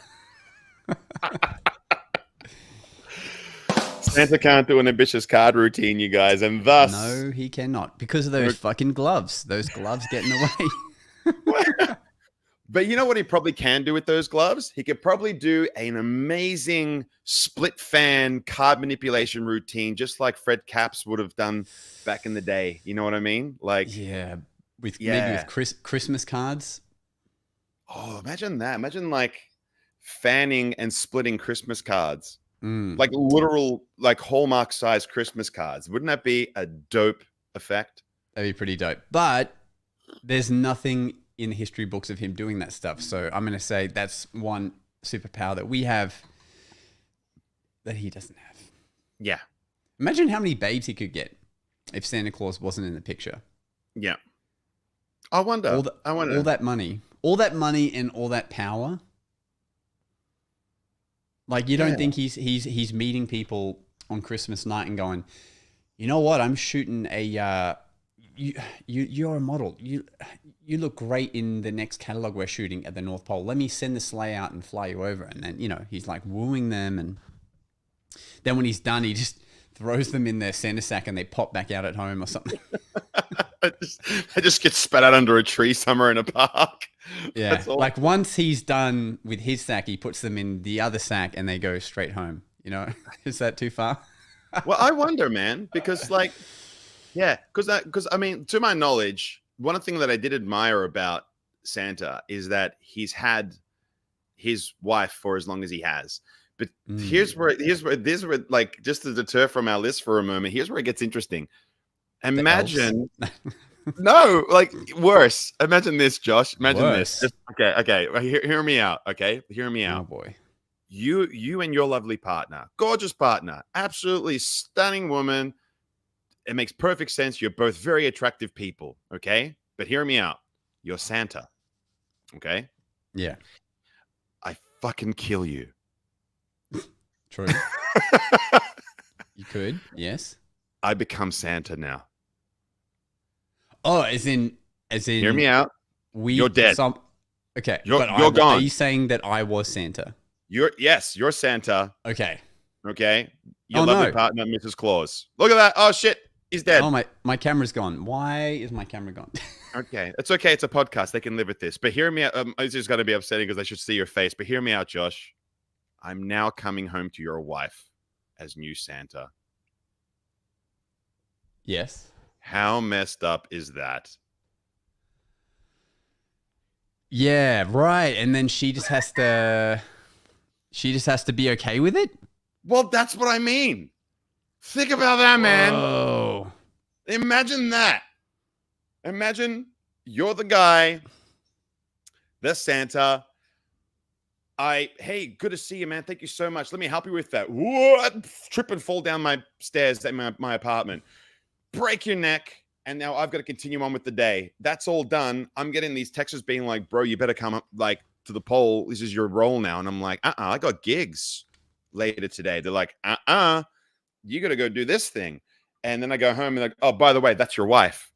Santa can't do an ambitious card routine, you guys, and thus... No, he cannot. Because of those fucking gloves. Those gloves get in the way. But you know what he probably can do with those gloves? He could probably do an amazing split fan card manipulation routine, just like Fred Capps would have done back in the day. You know what I mean? Like, maybe with Christmas cards. Oh, imagine that! Imagine like fanning and splitting Christmas cards, like literal, like Hallmark size Christmas cards. Wouldn't that be a dope effect? That'd be pretty dope. But there's nothing in the history books of him doing that stuff. So I'm going to say that's one superpower that we have that he doesn't have. Yeah. Imagine how many babes he could get if Santa Claus wasn't in the picture. Yeah. I wonder. All that money and all that power. Like, you don't think he's meeting people on Christmas night and going, you know what? I'm shooting a you're a model. You look great in the next catalog we're shooting at the North Pole. Let me send the sleigh out and fly you over." And then, he's like wooing them, and then when he's done, he just throws them in their Santa sack and they pop back out at home or something. I just get spat out under a tree somewhere in a park. Yeah. Like once he's done with his sack, he puts them in the other sack and they go straight home. Is that too far? Well, I wonder, man, because because I mean, to my knowledge, one thing that I did admire about Santa is that he's had his wife for as long as he has. But here's where like, just to deter from our list for a moment, here's where it gets interesting. Imagine no, like worse. Imagine this, Josh. Imagine this. Okay. Hear me out. Okay, hear me out. Oh boy. You and your lovely partner, gorgeous partner, absolutely stunning woman. It makes perfect sense. You're both very attractive people. Okay, but hear me out. You're Santa. Okay. Yeah. I fucking kill you. True. You could, yes. I become Santa now. Oh, as in. Hear me out. You're dead. Okay, you're gone. Are you saying that I was Santa? You're Santa. Okay. Your lovely partner, Mrs.Claus. Look at that. Oh shit, he's dead. Oh my camera's gone. Why is my camera gone? Okay, it's okay. It's a podcast. They can live with this. But hear me out. It's just going to be upsetting because I should see your face. But hear me out, Josh. I'm now coming home to your wife as new Santa. Yes. How messed up is that? Yeah, right. And then she just has to be okay with it? Well, that's what I mean. Think about that, man. Oh. Imagine that. Imagine you're the guy, the Santa. Hey, good to see you, man. Thank you so much. Let me help you with that. What? Trip and fall down my stairs at my apartment. Break your neck. And now I've got to continue on with the day. That's all done. I'm getting these texts being like, bro, you better come up like to the pole. This is your role now. And I'm like, I got gigs later today. They're like, you got to go do this thing. And then I go home and like, oh, by the way, that's your wife.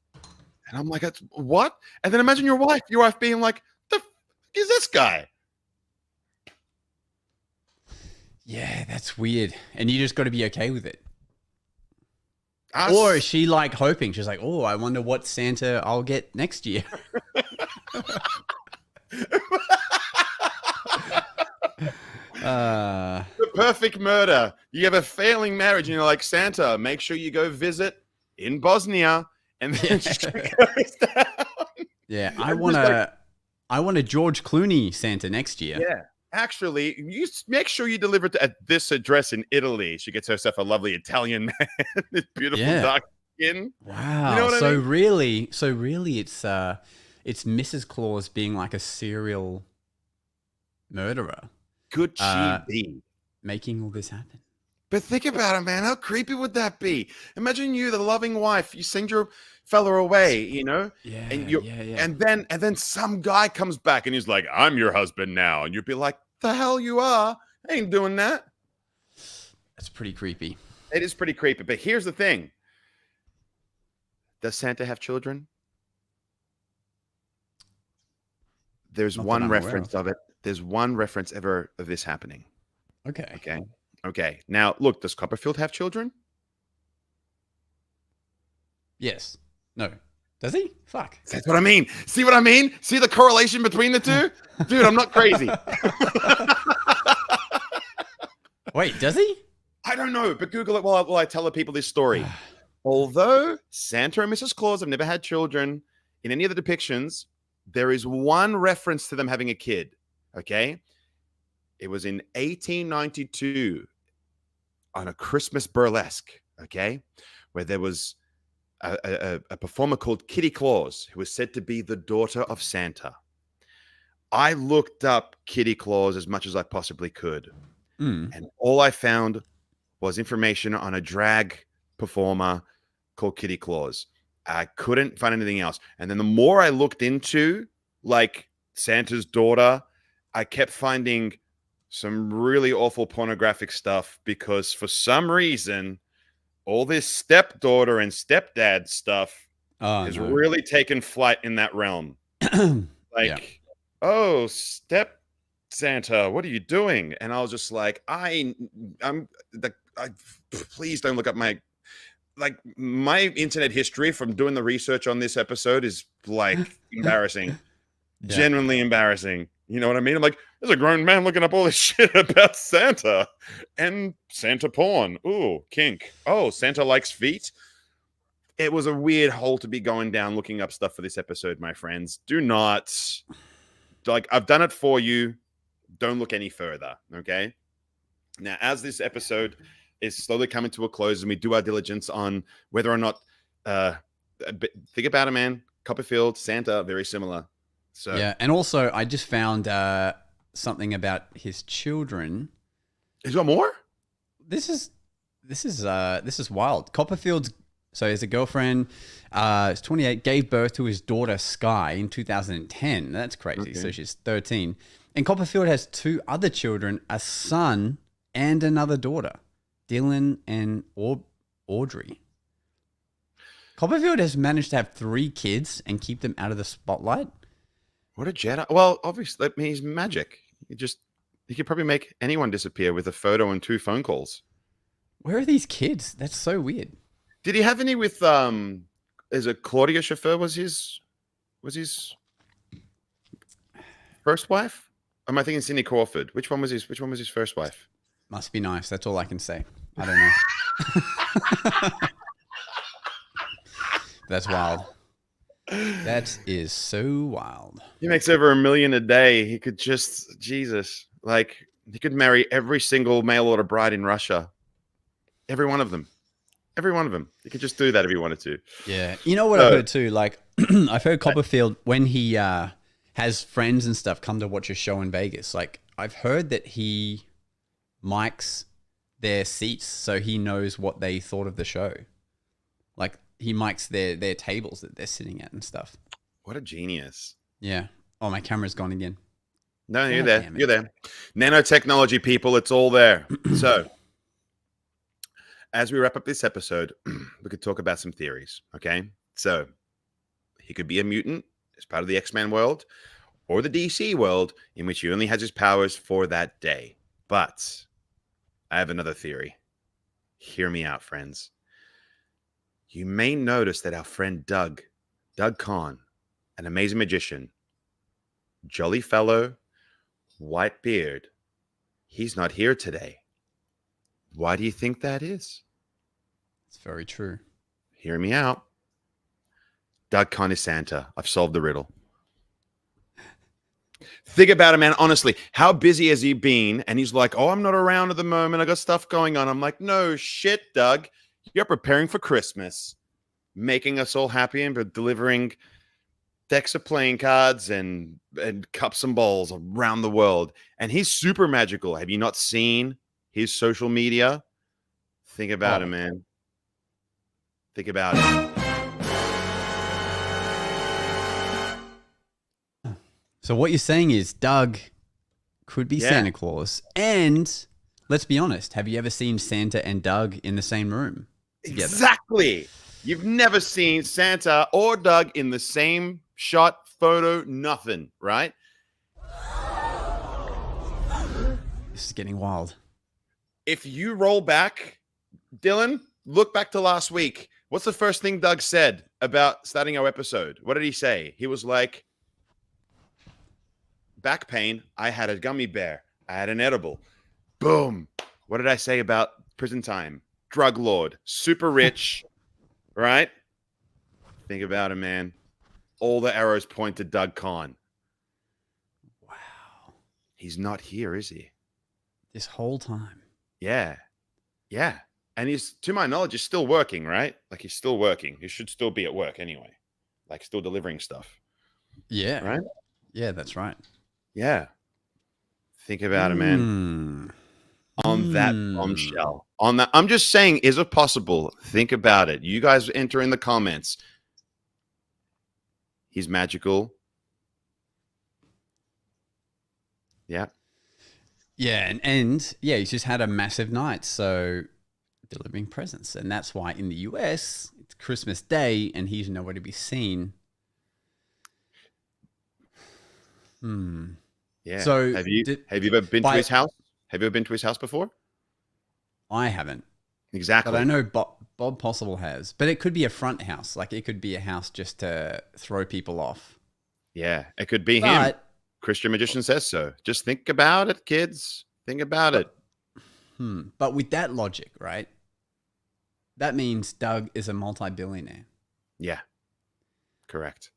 And I'm like, that's what? And then imagine your wife being like, the f is this guy? Yeah, that's weird. And you just got to be okay with it. Or is she like hoping? She's like, oh, I wonder what Santa I'll get next year. The perfect murder. You have a failing marriage and you're like, Santa, make sure you go visit in Bosnia. And then she goes down. Yeah, I want a George Clooney Santa next year. Yeah. Actually, you make sure you deliver it at this address in Italy. She gets herself a lovely Italian man, this beautiful dark skin. Wow. You know what I mean? Really, it's Mrs. Claus being like a serial murderer. Could she be making all this happen? But think about it, man. How creepy would that be? Imagine you, the loving wife, you send your fella away, Yeah. And then some guy comes back and he's like, I'm your husband now. And you'd be like, the hell you are? I ain't doing that. That's pretty creepy. It is pretty creepy. But here's the thing. Does Santa have children? There's one reference of it. There's one reference ever of this happening. Okay. Now, look, does Copperfield have children? Yes. No. Does he? Fuck. That's what I mean. See what I mean? See the correlation between the two? Dude, I'm not crazy. Wait, does he? I don't know, but Google it while I tell the people this story. Although Santa and Mrs. Claus have never had children in any of the depictions, there is one reference to them having a kid. Okay? It was in 1892 on a Christmas burlesque, okay, where there was a performer called Kitty Claus, who was said to be the daughter of Santa. I looked up Kitty Claus as much as I possibly could. And all I found was information on a drag performer called Kitty Claus. I couldn't find anything else. And then the more I looked into, like, Santa's daughter, I kept finding some really awful pornographic stuff because for some reason, all this stepdaughter and stepdad stuff has really taken flight in that realm. Yeah. Oh, step Santa, what are you doing? And I was just like, please don't look up my internet history from doing the research on this episode is like embarrassing, genuinely embarrassing. You know what I mean? I'm like, there's a grown man looking up all this shit about Santa and Santa porn. Ooh, kink. Oh, Santa likes feet. It was a weird hole to be going down looking up stuff for this episode, my friends. Do not, I've done it for you. Don't look any further, okay? Now, as this episode is slowly coming to a close and we do our diligence on whether or not, think about it, man. Copperfield, Santa, very similar. So yeah, and also I just found something about his children. He's got more? This is wild. Copperfield's so his girlfriend, is 28, gave birth to his daughter Sky in 2010. That's crazy. Okay. So she's 13. And Copperfield has 2 other children, a son and another daughter, Dylan and Audrey. Copperfield has managed to have 3 kids and keep them out of the spotlight. What a Jedi. Well, obviously, that means magic. You could probably make anyone disappear with a photo and 2 phone calls. Where are these kids? That's so weird. Did he have any with is it Claudia Schiffer was his first wife? Or am I thinking Cindy Crawford? Which one was his first wife? Must be nice. That's all I can say. I don't know. That's wild. That is so wild. He makes over $1 million a day. He could just, Jesus, he could marry every single mail order bride in Russia. Every one of them. Every one of them. He could just do that if he wanted to. Yeah. You know what I've heard too? I've heard Copperfield, when he has friends and stuff come to watch a show in Vegas, I've heard that he mics their seats so he knows what they thought of the show. He mics their tables that they're sitting at and stuff. What a genius. Yeah. Oh, my camera's gone again. No, you're there. You're there. Nanotechnology, people. It's all there. So, as we wrap up this episode, we could talk about some theories, okay? So, he could be a mutant as part of the X-Men world or the DC world in which he only has his powers for that day. But I have another theory. Hear me out, friends. You may notice that our friend Doug Conn, an amazing magician, jolly fellow, white beard, he's not here today. Why do you think that is? It's very true. Hear me out. Doug Conn is Santa. I've solved the riddle. Think about it, man. Honestly, how busy has he been? And he's like, oh, I'm not around at the moment. I got stuff going on. I'm like, no shit, Doug. You're preparing for Christmas, making us all happy and delivering decks of playing cards and cups and bowls around the world. And he's super magical. Have you not seen his social media? Think about it, man. Think about it. So what you're saying is Doug could be Santa Claus. And let's be honest, have you ever seen Santa and Doug in the same room together? Exactly. You've never seen Santa or Doug in the same shot, photo, nothing, right? This is getting wild. If you roll back, Dylan, look back to last week. What's the first thing Doug said about starting our episode? What did he say? He was like, back pain. I had a gummy bear. I had an edible. Boom. What did I say about prison time? Drug lord. Super rich. Right? Think about it, man. All the arrows point to Doug Conn. Wow. He's not here, is he? This whole time. Yeah. Yeah. And he's, to my knowledge, he's still working, right? He's still working. He should still be at work anyway. Still delivering stuff. Yeah. Right? Yeah, that's right. Yeah. Think about it, man. On that bombshell. On that, I'm just saying, is it possible? Think about it. You guys enter in the comments. He's magical. Yeah. Yeah, and he's just had a massive night, so delivering presents. And that's why in the US, it's Christmas Day and he's nowhere to be seen. Yeah. So have you ever been to his house? Have you ever been to his house before? I haven't. Exactly. But I know Bob Possible has. But it could be a front house. Like, it could be a house just to throw people off. Yeah, it could be him. Christian Magician says so. Just think about it, kids. Think about it. But with that logic, right? That means Doug is a multi-billionaire. Yeah. Correct.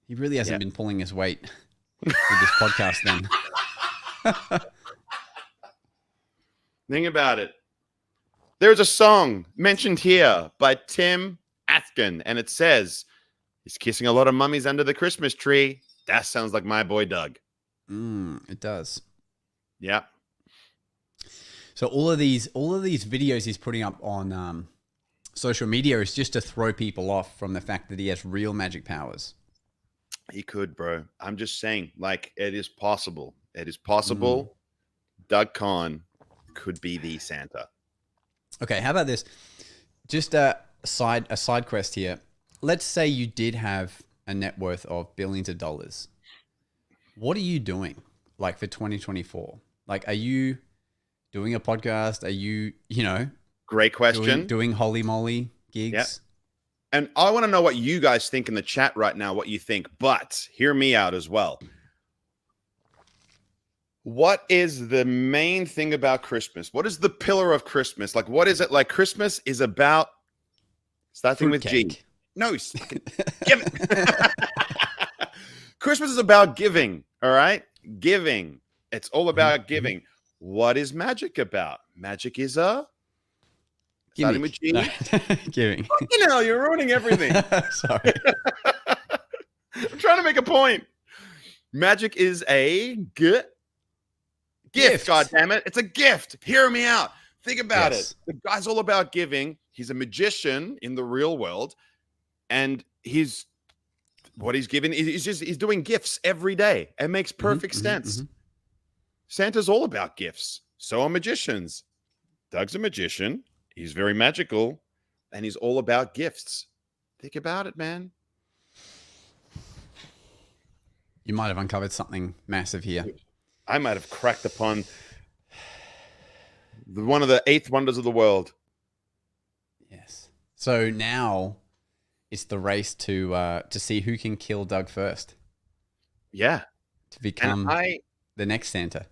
He really hasn't been pulling his weight with this podcast then. Think about it. There's a song mentioned here by Tim Atkin, and it says, he's kissing a lot of mummies under the Christmas tree. That sounds like my boy Doug. It does. Yeah. So all of these videos he's putting up on social media is just to throw people off from the fact that he has real magic powers. He could, bro. I'm just saying, like, it is possible. It is possible. Doug Conn could be the Santa. Okay, how about this? Just a side quest here. Let's say you did have a net worth of billions of dollars. What are you doing, like, for 2024? Like, are you doing a podcast? Are you, great question. Doing holy moly gigs? Yep. And I want to know what you guys think in the chat right now, what you think, but hear me out as well. What is the main thing about Christmas? What is the pillar of Christmas? Like, what is it? Like, Christmas is about starting with G. No, give it. Christmas is about giving. All right. Giving. It's all about giving. What is magic about? Magic is starting with G. No. Giving. You know, you're ruining everything. Sorry. I'm trying to make a point. Magic is a gift. God damn it. It's a gift. Hear me out. Think about it. The guy's all about giving. He's a magician in the real world. And he's giving, he's doing gifts every day. It makes perfect sense. Santa's all about gifts. So are magicians. Doug's a magician. He's very magical. And he's all about gifts. Think about it, man. You might have uncovered something massive here. I might have cracked upon one of the 8th wonders of the world. Yes. So now it's the race to see who can kill Doug first. Yeah. To become the next Santa.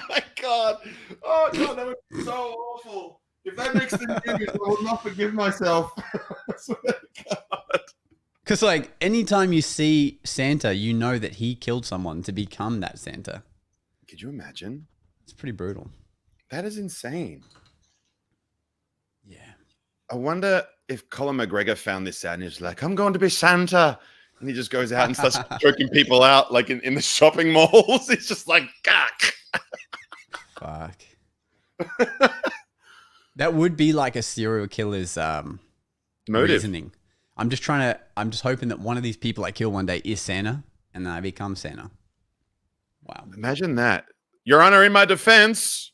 My God. Oh, God, that would be so awful. If that makes the news, I will not forgive myself. Because, like, anytime you see Santa, you know that he killed someone to become that Santa. Could you imagine? It's pretty brutal. That is insane. Yeah. I wonder if Colin McGregor found this out and he's like, I'm going to be Santa. And he just goes out and starts choking people out, like in the shopping malls. It's just like, Gah. Fuck. That would be like a serial killer's motive. Reasoning. I'm just hoping that one of these people I kill one day is Santa, and then I become Santa. Wow. Imagine that. Your Honor, in my defense,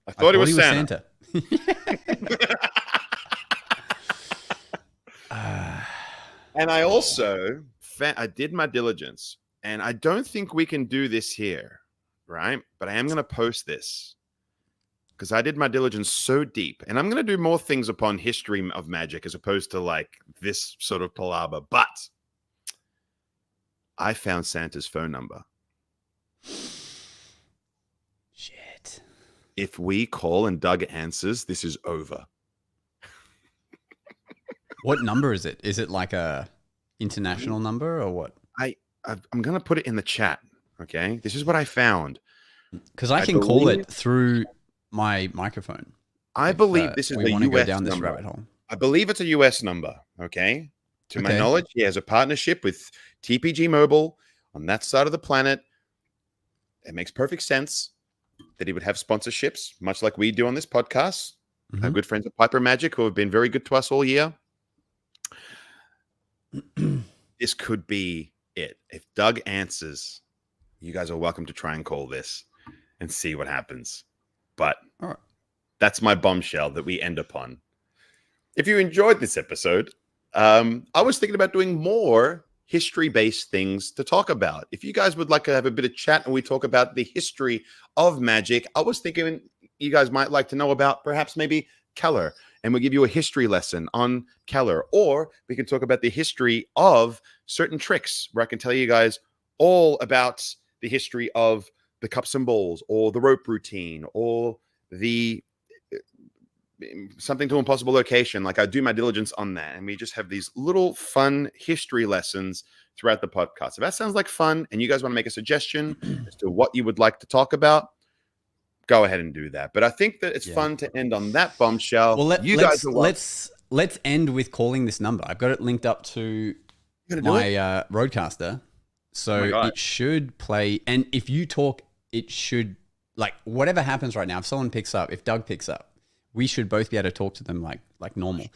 I thought he was Santa. And I also, I did my diligence, and I don't think we can do this here, right? But I am going to post this because I did my diligence so deep, and I'm going to do more things upon history of magic as opposed to like this sort of palaver. But I found Santa's phone number. Shit. If we call and Doug answers, this is over. What number is it? Is it like a international number or what? I'm going to put it in the chat. Okay. This is what I found. Because I can call it through my microphone. I believe this is a US go down this number. rabbit hole. I believe it's a US number. Okay. To my knowledge, he has a partnership with TPG Mobile on that side of the planet. It makes perfect sense that he would have sponsorships, much like we do on this podcast. Our good friends at Piper Magic, who have been very good to us all year. This could be it. If Doug answers, you guys are welcome to try and call this and see what happens. But that's my bombshell that we end upon. if you enjoyed this episode, I was thinking about doing more history-based things to talk about. If you guys would like to have a bit of chat and we talk about the history of magic, I was thinking you guys might like to know about perhaps maybe Keller, and we'll give you a history lesson on Keller, or we can talk about the history of certain tricks where I can tell you guys all about the history of the cups and balls, or the rope routine, or the something to impossible location. Like, I do my diligence on that, and we just have these little fun history lessons throughout the podcast. If that sounds like fun and you guys want to make a suggestion as to what you would like to talk about, go ahead and do that. But I think that it's fun to end on that bombshell. Well, let's end with calling this number. I've got it linked up to my Roadcaster, so it should play. And if you talk, it should, like, whatever happens right now, if someone picks up, if Doug picks up, we should both be able to talk to them like normal.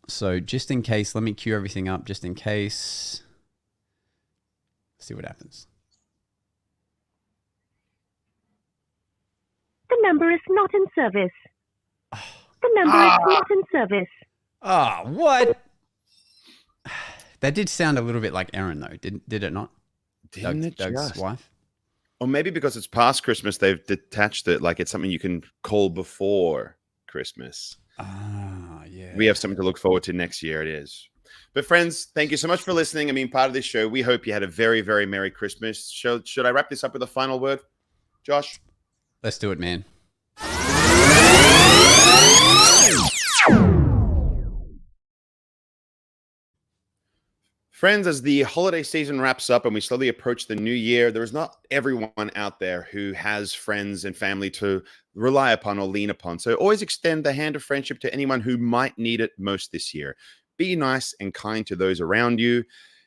So just in case, let me cue everything up just in case. See what happens. The number is not in service. The number is not in service. What? That did sound a little bit like Erin, though. Did it not? Doug's wife? Or maybe because it's past Christmas, they've detached it. Like, it's something you can call before Christmas. Yeah. We have something to look forward to next year. It is. But friends, thank you so much for listening and being part of this show. We hope you had a very, very Merry Christmas. Should I wrap this up with a final word, Josh? Let's do it, man. Friends, as the holiday season wraps up and we slowly approach the new year, there is not everyone out there who has friends and family to rely upon or lean upon. So always extend the hand of friendship to anyone who might need it most this year. Be nice and kind to those around you,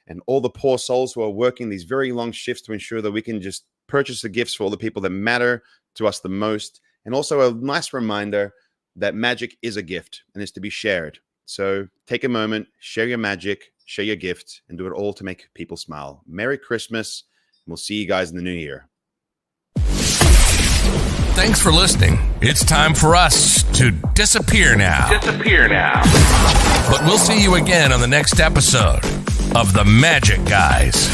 and all the poor souls who are working these very long shifts to ensure that we can just purchase the gifts for all the people that matter to us the most. And also a nice reminder that magic is a gift and is to be shared. So take a moment, share your magic, share your gift, and do it all to make people smile. Merry Christmas, and we'll see you guys in the new year. Thanks for listening. It's time for us to disappear now. But we'll see you again on the next episode of The Magic Guys.